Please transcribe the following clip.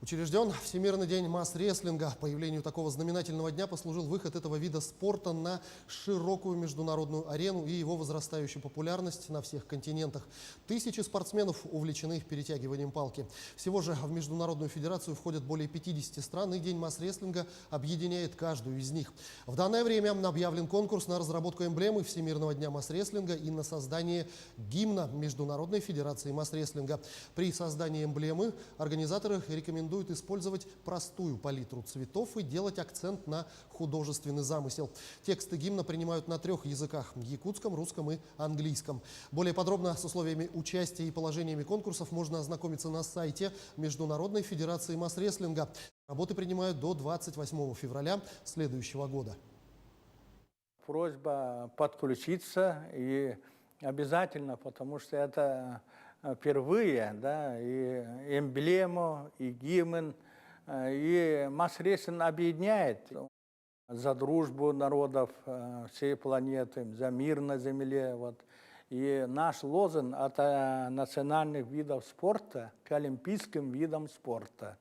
Учрежден Всемирный день масс-рестлинга. Появлению такого знаменательного дня послужил выход этого вида спорта на широкую международную арену и его возрастающую популярность на всех континентах. Тысячи спортсменов увлечены перетягиванием палки. Всего же в Международную федерацию входят более 50 стран, и День масс-рестлинга объединяет каждую из них. В данное время объявлен конкурс на разработку эмблемы Всемирного дня масс-рестлинга и на создание гимна Международной федерации масс-рестлинга. При создании эмблемы организаторы рекомендуют использовать простую палитру цветов и делать акцент на художественный замысел. Тексты гимна принимают на 3 языках – якутском, русском и английском. Более подробно с условиями участия и положениями конкурсов можно ознакомиться на сайте Международной федерации масс-рестлинга. Работы принимают до 28 февраля следующего года. Просьба подключиться и обязательно, потому что это впервые, да, и эмблему, и гимн, и масс-рестлинг объединяет за дружбу народов всей планеты, за мир на земле. Вот. И наш лозунг от национальных видов спорта к олимпийским видам спорта.